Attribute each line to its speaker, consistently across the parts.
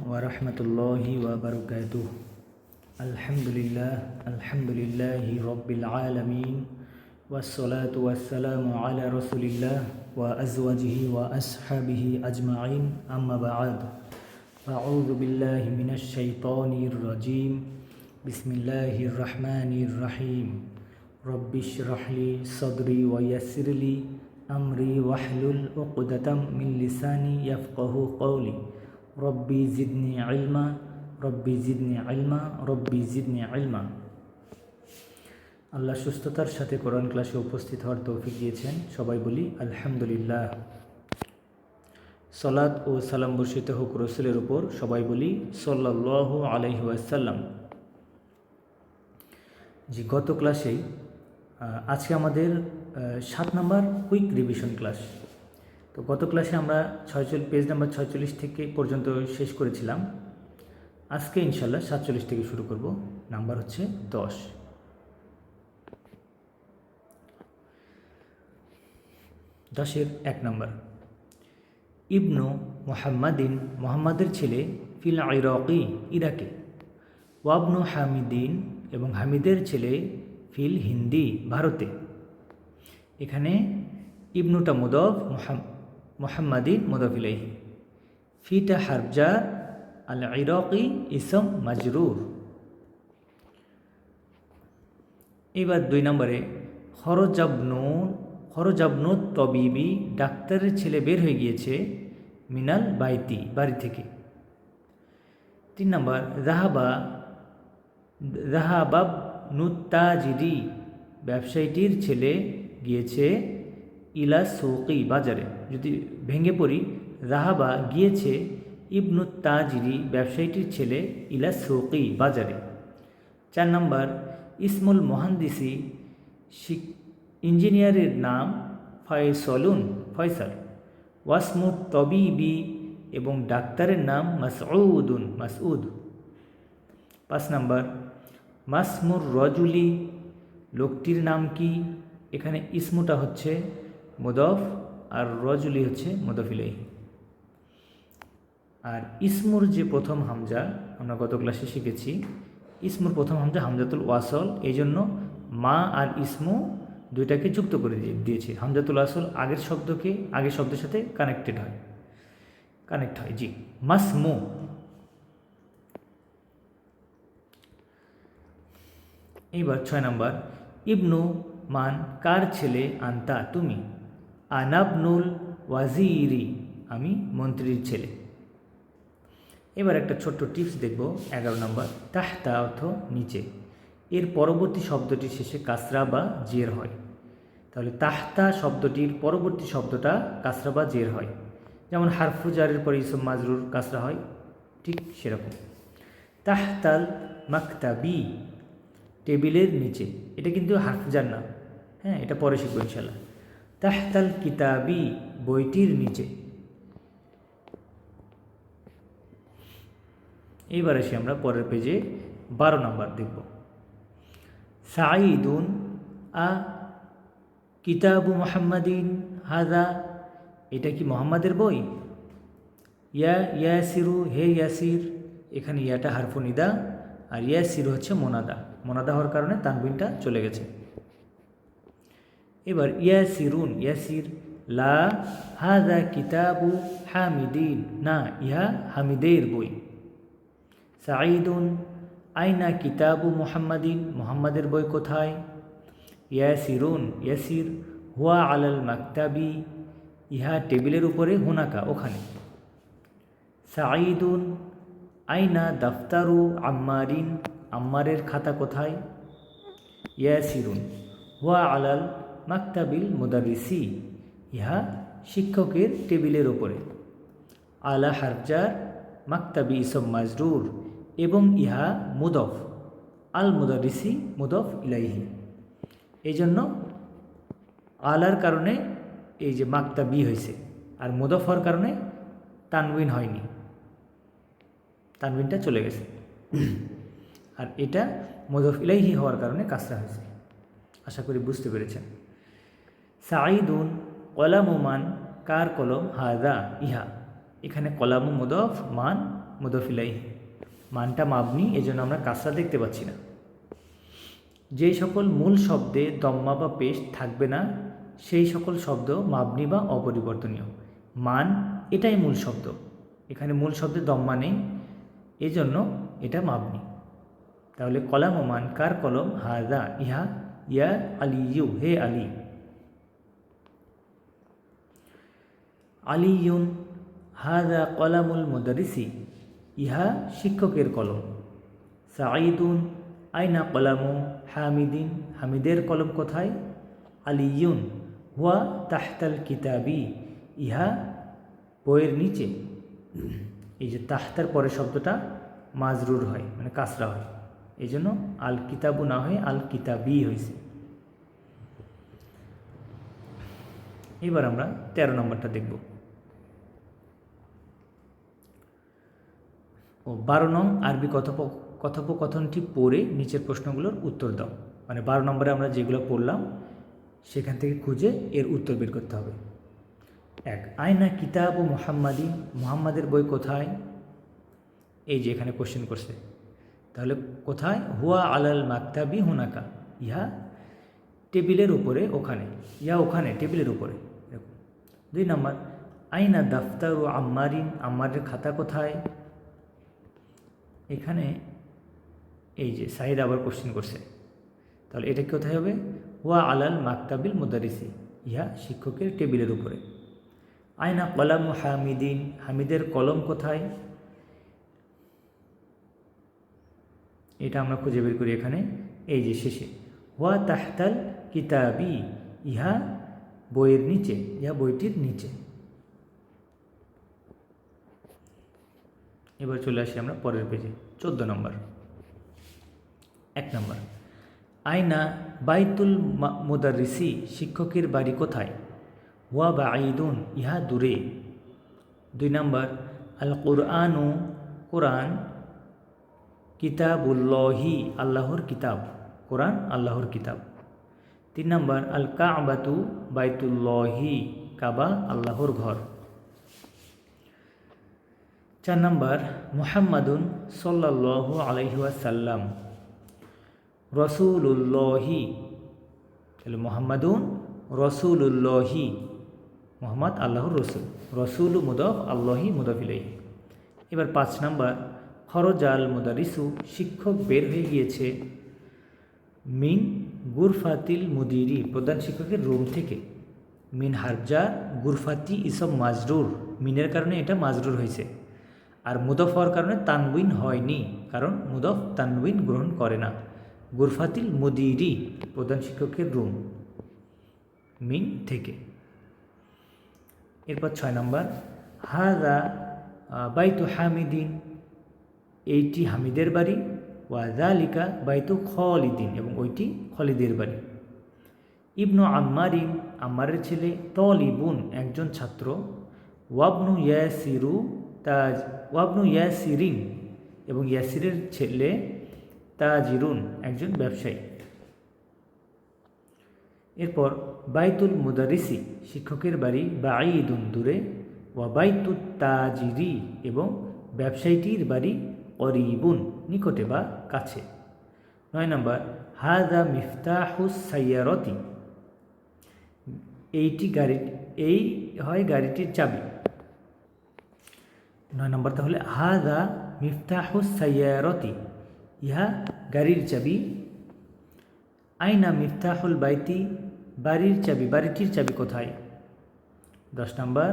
Speaker 1: ওয়ারহমতুল্লাহি ওয়াবারাকাতুহ। আলহামদুলিল্লাহি রব্বিল আলামিন ওয়াসসালাতু ওয়াসসালামু আলা রাসূলিল্লাহ ওয়া আজওয়াজিহি ওয়া আসহাবিহি আজমাইন, আম্মা বা'দ। আউযু বিল্লাহি মিনাশ শাইতানির রাজীম। বিসমিল্লাহির রহমানির রহিম। রব্বিশরাহ লি সাদরি ওয়া ইয়াসসিরলি আমরি ওয়াহলুল উকদাতাম মিন লিসানি ইয়াফকাহু কওলি। রব্বি জিদনি ইলমা, রব্বি জিদনি ইলমা, রব্বি জিদনি ইলমা। আল্লাহ সুস্থতার সাথে কোরআন ক্লাসে উপস্থিত হওয়ার তৌফিক দিয়েছেন। সবাই বলি আলহামদুলিল্লাহ। সালাত ও সালাম বর্ষিত হোক রাসূলের উপর। সবাই বলি সাল্লাল্লাহু আলাইহি ওয়াসাল্লাম। জি, গত ক্লাসেই আজকে আমাদের 7 নম্বর কুইক রিভিশন ক্লাস। তো গত ক্লাসে আমরা পেজ নাম্বার 46 থেকে পর্যন্ত শেষ করেছিলাম। আজকে ইনশাল্লাহ 47 থেকে শুরু করব। নাম্বার হচ্ছে 10। 10-এর 1 নম্বর। ইবনু মুহাম্মাদিন, মুহাম্মাদের ছেলে, ফিল ইরাকি, ইরাকে। ওয়াবনু হামিদিন, এবং হামিদের ছেলে, ফিল হিন্দি, ভারতে। এখানে ইবনুটা মুদফ, মুহাম্মাদিন মুদফ ইলাইহি। ফিটা হারফ, আল ইরাকি ইসম মাজরুর। এবার 2 নম্বরে খরজাবনু তবিবি, ডাক্তারের ছেলে বের হয়ে গিয়েছে, মিনাল বাইতি, বাড়ি থেকে। 3 নম্বর যাহাবাবনু তাজিরি, ব্যবসায়ীটির ছেলে গিয়েছে, ইলা সুকি, বাজারে। যদি ভেঙে পড়ি, যাহাবা গিয়েছে, ইবনু তাজিরি, ব্যবসায়ীটির ছেলে, ইলা সুকি, বাজারে। 4 নম্বর ইসমুল মুহান্দিসি, ইঞ্জিনিয়ারের নাম, ফয়সলুন, ফয়সাল। ওয়াসমুত তবিবি, এবং ডাক্তারের নাম, মাসউদুন, মাসউদ। 5 নম্বর মাসমুর রজুলি, লোকটির নাম কি? এখানে ইসমুটা হচ্ছে মুদফ আর রজুলি হচ্ছে মুদফ ইলাইহি। আর ইসমুর যে প্রথম হামজা, আমরা গত ক্লাসে শিখেছি, ইসমুর প্রথম হামজা হামজাতুল ওয়াসল, এই জন্য মা আর ইসমু দুইটাকে যুক্ত করে দিয়েছে। হামজাতুল ওয়াসল আগের শব্দের সাথে কানেক্ট হয়। জি, মাসমু। এইবার 6 নম্বর ইবনু মান, কার ছেলে, আন্তা, তুমি। আনাবনুল ওয়াজিরি, আমি মন্ত্রীর ছেলে। এবার একটা ছোট্ট টিপস দেখব। 11 নম্বর তাহতা অর্থ নিচে। এর পরবর্তী শব্দটির শেষে কাসরা বা জের হয়। তাহলে তাহতা শব্দটির পরবর্তী শব্দটা কাসরা বা জের হয়। যেমন হারফু জারের পরে ইসম মাজরুর কাসরা হয়, ঠিক সেরকম। তাহতাল মাকতাবি, টেবিলের নিচে। এটা কিন্তু হারফজার না, হ্যাঁ, এটা পরে শিখবো ইনশাল্লাহ। তাহতাল কিতাবি, বইটির নিচে। এইবার এসে আমরা পরের পেজে 12 নম্বর দেখব। সাঈদুন আ কিতাবু মুহাম্মাদিন হাযা, এটা কি মুহাম্মাদের বই? ইয়াসিরু, হে ইয়াসির। এখানে ইয়াটা হারফু নিদা আর ইয়াসিরু হচ্ছে মোনাদা হওয়ার কারণে তানবিনটা চলে গেছে। এবার ইয়াসিরুন, ইয়াসির। লা হাযা কিতাবু হামিদিন, না, ইহা হামিদের বই। সাঈদুন আইনা কিতাবু মুহাম্মাদিন, মুহাম্মাদের বই কোথায়? ইয়াসিরুন, ইয়াসির। হুয়া আলাল মাকতাবি, ইহা টেবিলের উপরে, হুনাকা, ওখানে। সাঈদুন আইনা দাফতারু আম্মারিন, আম্মারের খাতা কোথায়? ইয়াসিরুন হুয়া আলাল মাকতাবিল মুদারিসি, ইহা শিক্ষকের টেবিলের উপরে। আলা হারফজার, মাকতাবি ইসম মাজরুর, এবং ইহা মুদফ, আল মুদারিসি মুদফ ইলাইহি। এই জন্য আলার কারণে এই যে মাকতাবি হয়েছে, আর মুদফ হওয়ার কারণে তানবিন হয়নি, তানবিনটা চলে গেছে। আর এটা মুদফ ইলাইহি হওয়ার কারণে কাসরা হয়েছে। আশা করি বুঝতে পেরেছেন। সাঈদুন কলামুমান, কার কলম? হাযা, ইহা। এখানে কলামু মুদফ, মান মুদফ ইলাইহি। মানটা মাবনি, এজন্য আমরা কাসরা দেখতে পাচ্ছি না। যেই সকল মূল শব্দে দম্মা বা পেশ থাকবে না সেই সকল শব্দ মাবনি বা অপরিবর্তনীয়। মান এটাই মূল শব্দ, এখানে মূল শব্দে দম্মা নেই, এজন্য এটা মাবনি। তাহলে কলাম ও মান, কার কলম? হাজা, ইহা, ইয়া আলিয়ু, হে আলী। আলিয়ুন, হাজা কলামুল মুদারিসি, ইহা শিক্ষকের কলম। সাঈদুন, আইনা কলামু হামিদিন, হামিদের কলম কোথায়? আলিয়ুন, হুয়া তাহতাল কিতাবি, ইহা বইয়ের নিচে। এই যে তাহতার পরে শব্দটা মাজরুর হয়, মানে কাসরা হয়, এই জন্য আল কিতাবু না হয়ে আল কিতাবি হয়েছে। এবার আমরা 13 নম্বরটা দেখব। 12 নং আরবি কথোপকথনটি পড়ে নিচের প্রশ্নগুলোর উত্তর দাও। মানে 12 নম্বরে আমরা যেগুলো পড়লাম সেখান থেকে খুঁজে এর উত্তর বের করতে হবে। 1, আয়না কিতাব ও মুহাম্মাদিন, মুহাম্মাদের বই কোথায়? এই যে এখানে কোশ্চেন করছে, তাহলে কোথায়? হুয়া আলাল মাকতাবি হুনাকা, ইহা টেবিলের উপরে, ওখানে, ইহা ওখানে টেবিলের উপরে। 2 নম্বর, আইনা দাফতার ও আম্মারিন, আম্মারের খাতা কোথায়? এখানে এই যে সাইদ আবার কোশ্চেন করছে, তাহলে এটা কোথায় হবে? হুয়া আলাল মাকতাবিল মুদারিসি, ইহা শিক্ষকের টেবিলের উপরে। আয়না কলাম হামিদিন, হামিদের কলম কোথায়? এটা আমরা খুঁজে বের করি এখানে, এই যে শেষে, হুয়া তাহতাল কিতাবি, ইহা বইয়ের নিচে, ইহা বইটির নিচে। এবার চলে আসি আমরা পরের পেজে, 14 নম্বর। 1 নম্বর, আয়না বাইতুল মুদারিসি, শিক্ষকের বাড়ি কোথায়? হুয়া বাঈদুন, ইহা দূরে। 2 নম্বর, আল কুরআনু, কোরআন, কিতাবুল্লাহি, আল্লাহর কিতাব, কোরআন আল্লাহর কিতাব। 3 নম্বর, আল কাবাতু বাইতুল্লাহি, কাবা আল্লাহর ঘর। 4 নম্বর, মুহাম্মাদুন সাল্লাল্লাহু আলাইহি ওয়াসাল্লাম রসুলুল্লাহি, তাহলে মুহাম্মাদুন রসুলুল্লাহি, মুহাম্মদ আল্লাহর রসুল, রসুল মুদফ, আল্লাহি মুদফ ইলাইহি। এবার 5 নম্বর, খরজাল মুদারিসু, শিক্ষক বের হয়ে গিয়েছে, মিন গুরফাতিল মুদিরি, প্রধান শিক্ষকের রুম থেকে। মিন হারজা, গুরফাতি ইসম মাজরুর, মিনের কারণে এটা মাজরুর হয়েছে, আর মুদফ হওয়ার কারণে তানবিন হয়নি, কারণ মুদফ তানবিন গ্রহণ করে না। গুরফাতিল মুদিরি, প্রধান শিক্ষকের রুম, মিন থেকে। এরপর 6 নম্বর, হাজা বাইতু হামিদিন, এইটি হামিদের বাড়ি। ওয়াজালিকা বাইতু খলিদিন, এবং ওইটি খলিদের বাড়ি। ইবনু আম্মারিন, আম্মারের ছেলে। তলিবুন, একজন ছাত্র। ওয়াবনু ইয়াসিরু ওয়াবনু ইয়াসিরিন, এবং ইয়াসিরের ছেলে তাজিরুন, একজন ব্যবসায়ী। এরপর বাইতুল মুদারিসি, শিক্ষকের বাড়ি। বাঈদুন, দূরে। ওয়া বাইতুত তাজিরি, এবং ব্যবসায়ীটির বাড়ি। করিবুন, নিকটে বা কাছে। 9 নম্বর, হাজা মিফতাহুস সাইয়ারতি, এইটি এই হয় গাড়িটির চাবি। 9 নম্বর, তাহলে হাজা মিফতাহুস সাইয়ারতি, ইহা গাড়ির চাবি। আইনা মিফতাহুল বাইতি, বাড়ির চাবি, বাড়িটির চাবি কোথায়? 10 নম্বর,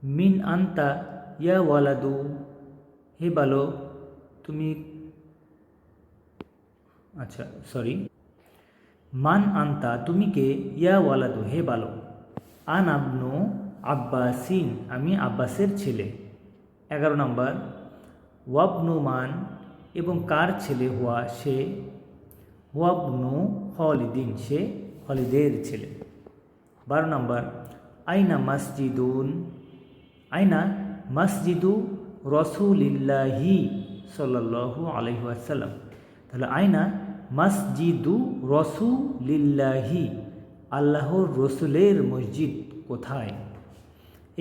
Speaker 1: মিন আন্তা ইয়া ওয়ালাদু, হে বালো তুমি, আচ্ছা সরি, মান আন্তা, তুমি কে? ইয়া ওয়ালাদু, হে বালো। আন আবনু আব্বাসিন, আমি আব্বাসের ছেলে। 11 নম্বর, ওয়াবনু মান, এবং কার ছেলে? হুয়া, সে। ওয়াবনু খলিদিন, সে খলিদের ছেলে। 12 নম্বর, আইনা মসজিদুন, আইনা মসজিদু রসুলিল্লাহি সাল্লাল্লাহু আলাইহি ওয়াসাল্লাম, তাহলে আইনা মসজিদু রসুলিল্লাহি, আল্লাহর রসুলের মসজিদ কোথায়?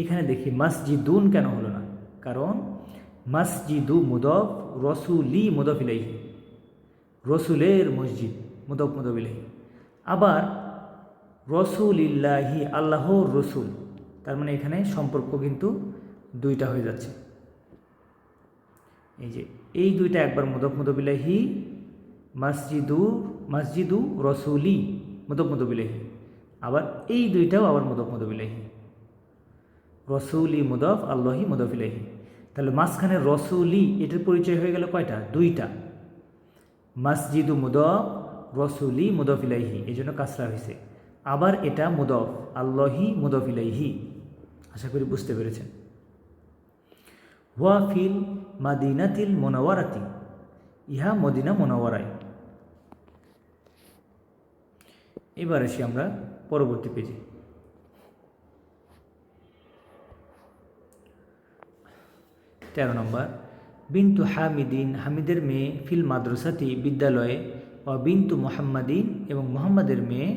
Speaker 1: এখানে দেখি মসজিদুন কেন হলো না, কারণ মসজিদু মুদফ, রসুলি মুদফ ইলাইহি, রসুলের মসজিদ মুদফ মুদফ ইলাইহি। আবার রসুলিল্লাহি, আল্লাহর রসুল, তার মানে এখানে সম্পর্ক কিন্তু দুইটা হয়ে যাচ্ছে। এই যে এই দুইটা একবার মুদফ মুদফ ইলাইহি, মসজিদু রসুলি মুদফ মুদফ ইলাইহি, আবার এই দুইটাও আবার মুদফ মুদফ ইলাইহি, রসুলি মুদফ, আল্লাহি মুদফ ইলাইহি। তাহলে মাঝখানে রসুলি, এটার পরিচয় হয়ে গেল কয়টা? দুইটা। মসজিদু মুদফ, রসুলি মুদফ ইলাইহি, এই জন্য কাসরা হয়েছে। আবার এটা মুদফ, আল্লাহি মুদফ ইলাইহি। আশা করি বুঝতে পেরেছেন। ওয়া ফিল মাদিনাতিল মুনাওয়ারাতি, ইহা মদিনা মুনাওয়ারায়। এবার আসি আমরা পরবর্তী পেজে। 13 নম্বর, বিন্তু হামিদিন, হামিদের মেয়ে, ফিল মাদ্রাসাতি, বিদ্যালয়ে, ও বিন্তু মুহাম্মাদিন, এবং মুহাম্মাদের মেয়ে,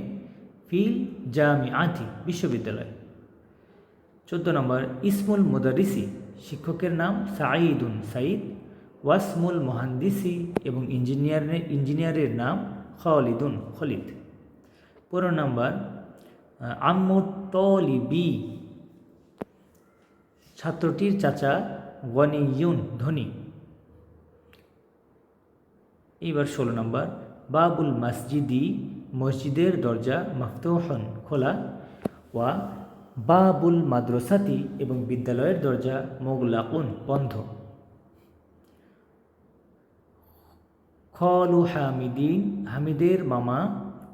Speaker 1: ফিল জামিআতি, বিশ্ববিদ্যালয়। 14 নম্বর, ইসমুল মুদারিসি, শিক্ষকের নাম, সাঈদুন, সাঈদ, ওয়াসমুল মুহান্দিসি, এবং ইঞ্জিনিয়ারের নাম, খালিদুন, খলিদ। 15 নম্বর, আম্মুত তলিবি, ছাত্রটির চাচা, গনিয়ুন, ধনী। এইবার 16 নম্বর, বাবুল মসজিদি, মসজিদের দরজা, মাফতুহন, খোলা, ওয়া বাবুল মাদ্রাসাতি, এবং বিদ্যালয়ের দরজা, মুগলাকুন, বন্ধ। খলু হামিদিন, হামিদের মামা,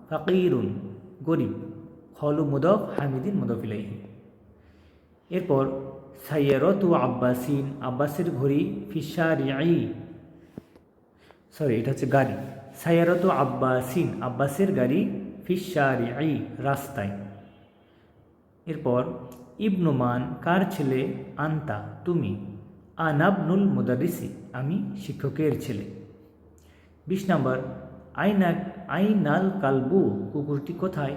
Speaker 1: ফাকিরুন, গরিব, খলু মুদফ, হামিদিন মুদফ ইলাইহি। এরপর সাইয়ারতু আব্বাসিন, আব্বাসের ঘড়ি, ফিশারিআই, এটা হচ্ছে গাড়ি। সাইয়ারতু আব্বাসিন, আব্বাসের গাড়ি, ফিশারিআই, রাস্তায়। এরপর ইবনু মান, কার ছেলে, আন্তা, তুমি, আনাবনুল মুদারিসি, আমি শিক্ষকের ছেলে। 20 নম্বর, আইনাল কালবু, কুকুরটি কোথায়,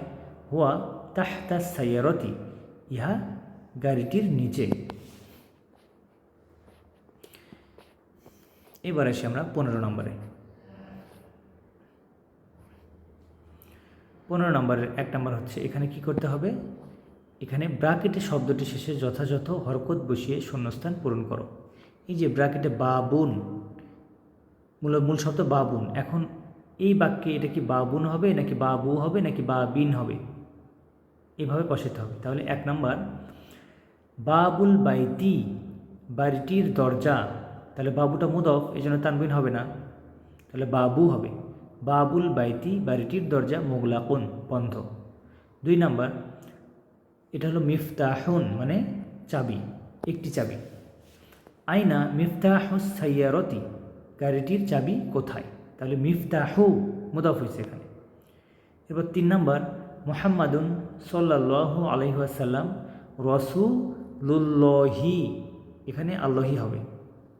Speaker 1: হুয়া তাহতা সাইয়ারতি, ইহা গাড়িটির নিচে। এবার আসি আমরা 15 নম্বরে। 15 নম্বরের 1 নম্বর হচ্ছে, এখানে কি করতে হবে? এখানে ব্র্যাকেটে শব্দটি শেষে যথাযথ হরকত বসিয়ে শূন্যস্থান পূরণ করো। এই যে ব্র্যাকেটে বাবুন, মূল শব্দ বাবুন। এখন এই বাক্যে এটা কি বাবুন হবে, নাকি বাবু হবে, নাকি বাবিন হবে? এইভাবে বসাতে হবে। তাহলে 1 নম্বর, বাবুল বাইতি, বাড়িটির দরজা। তাহলে বাবুটা মুদফ, এই জন্য তানবিন হবে না, তাহলে বাবু হবে। বাবুল বাইতি, বাড়িটির দরজা, মুগলাকুন, বন্ধ। 2 নম্বর, এটা হলো মিফতাহুন, মানে চাবি, একটি চাবি। আইনা মিফতাহুস সাইয়ারতি, গাড়িটির চাবি কোথায়? তাহলে মিফতাহু মুদফ হয়েছে এখানে। এরপর 3 নম্বর, মুহাম্মাদুন সাল্লাল্লাহু আলাইহি ওয়াসাল্লাম, রাসূলুল্লাহি, এখানে আল্লাহি হবে,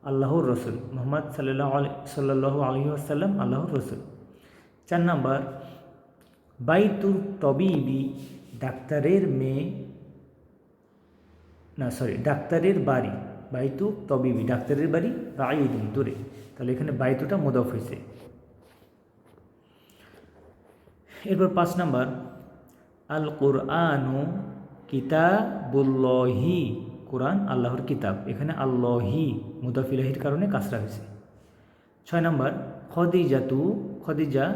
Speaker 1: আল্লাহর রসুল, মুহাম্মদ সাল্লাল্লাহু আলাইহি ওয়াসাল্লাম আল্লাহর রসুল। 4 নম্বর, বাইতুর তবিবি, ডাক্তারের মেয়ে, ডাক্তারের বাড়ি, বাইতু তবিবি, ডাক্তারের বাড়ি, বাঈদুন, দূরে। তাহলে এখানে বাইতুটা মুদফ হয়েছে। এরপর 5 নম্বর, আল কুরআনু কিতাবুল্লাহি, কোরআন আল্লাহর কিতাব, এখানে আল্লাহি মুদফ ইলাইহির কারণে কাসরা হয়েছে। 6 নম্বর, খদিজাতু, খদিজা,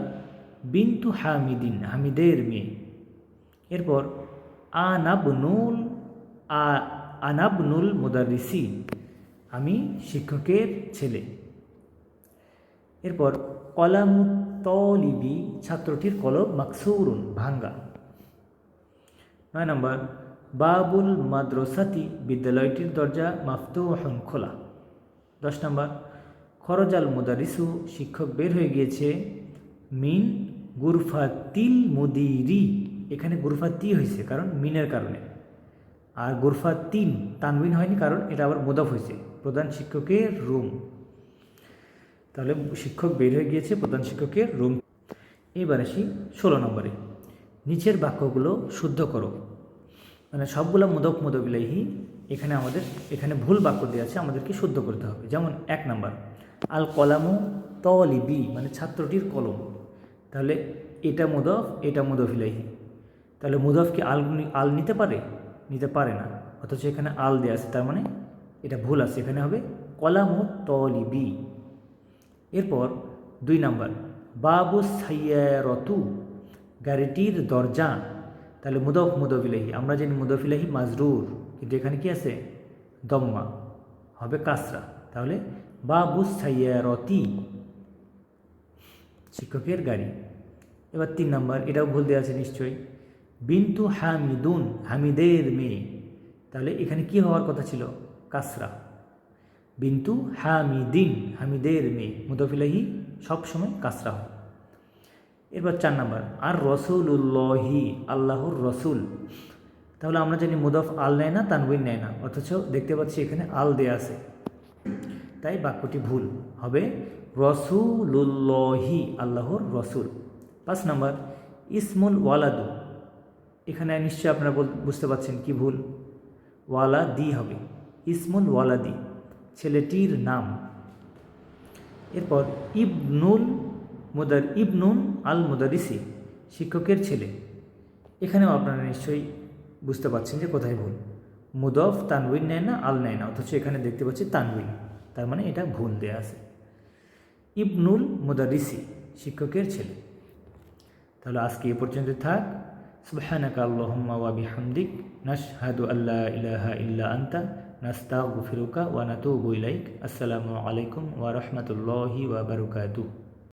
Speaker 1: বিন্তু হামিদিন, হামিদের মেয়ে। এরপর আনাবনুল মুদারিসি, আমি শিক্ষকের ছেলে। এরপর কলামুত তলিবি, ছাত্রটির কলম, মাকসুরুন, ভাঙ্গা। 9 নম্বর, বাবুল মাদ্রাসাতি, বিদ্যালয়টির দরজা, মাফতুহুন, খোলা। 10 নম্বর, খরজাল মুদারিসু, শিক্ষক বের হয়ে গিয়েছে, মিন গুরফাতিল মুদিরি, এখানে গুরফাতি হয়েছে কারণ মিনের কারণে, আর গুরফাতিন তানবিন হয়নি কারণ এটা আবার মুদফ হয়েছে, প্রধান শিক্ষকের রুম। তাহলে শিক্ষক বের হয়ে গিয়েছে প্রধান শিক্ষকের রুম। এইবার আসি 16 নম্বরে, নিচের বাক্যগুলো শুদ্ধ করো। মানে সবগুলো মুদফ মুদফ ইলাইহি এখানে ভুল বাক্য দেওয়া আছে, আমাদেরকে শুদ্ধ করতে হবে। যেমন 1 নাম্বার, আল কলামু তলিবি মানে ছাত্রটির কলম, তাহলে এটা মুদফ ইলাইহি, তাহলে মুদফ কি আল নিতে পারে না, অথচ এখানে আল দেওয়া আছে, তার মানে এটা ভুল আছে, এখানে হবে কলামু তলিবি। এরপর 2 নাম্বার, বাবু সাইয়ারতু গাড়িটির দরজা, তাহলে মুদফ ইলাইহি, আমরা জানি মুদফ ইলাইহি মাজরুর, কিন্তু এখানে কি আছে দম্মা, হবে কাসরা, তাহলে বাবু সাইয়ারতি শিক্ষকের গাড়ি। এবার 3 নাম্বার, এটাও ভুল দেওয়া আছে নিশ্চয়ই, বিন্তু হামিদুন হামিদের মেয়ে, তাহলে এখানে কি হওয়ার কথা ছিল কাসরা, বিন্তু হামিদিন হামিদের মেয়ে, মুদফ ইলাইহি সবসময় কাসরা হয়। এরপর 4 নাম্বার, আর রসুলুল্লাহি আল্লাহর রসুল, তাহলে আমরা জানি মুদফ আল নেয় না, তানউইন নেয় না, অথচ দেখতে পাচ্ছি এখানে আল দেয়া আছে, তাই বাক্যটি ভুল হবে রসুলুল্লাহি আল্লাহর রসুল। 5 নাম্বার, ইসমুল ওয়ালাদু, এখানে নিশ্চয়ই আপনারা বুঝতে পারছেন কি ভুল, ওয়ালাদি হবে, ইসমুল ওয়ালাদি ছেলেটির নাম। এরপর ইবনুন আল মুদারিসি শিক্ষকের ছেলে, এখানেও আপনারা নিশ্চয়ই বুঝতে পারছেন যে কোথায় ভুল, মুদফ তানউইন নেয় না, আল নেয় না, অথচ এখানে দেখতে পাচ্ছি তানউইন, তার মানে এটা ভুল দেয়া আছে, ইবনুল মুদারিসি শিক্ষকের ছেলে। তাহলে আজকে এ পর্যন্ত থাক। সুবহানাকা আল্লাহুম্মা ওয়া বিহামদিক নাশহাদু আল্লা ইলাহা ইল্লা আনতা নাস্তাগফিরুকা ওয়া নাতুবু ইলাইক। আসসালামু আলাইকুম ওয়া রাহমাতুল্লাহি ওয়া বারাকাতুহু।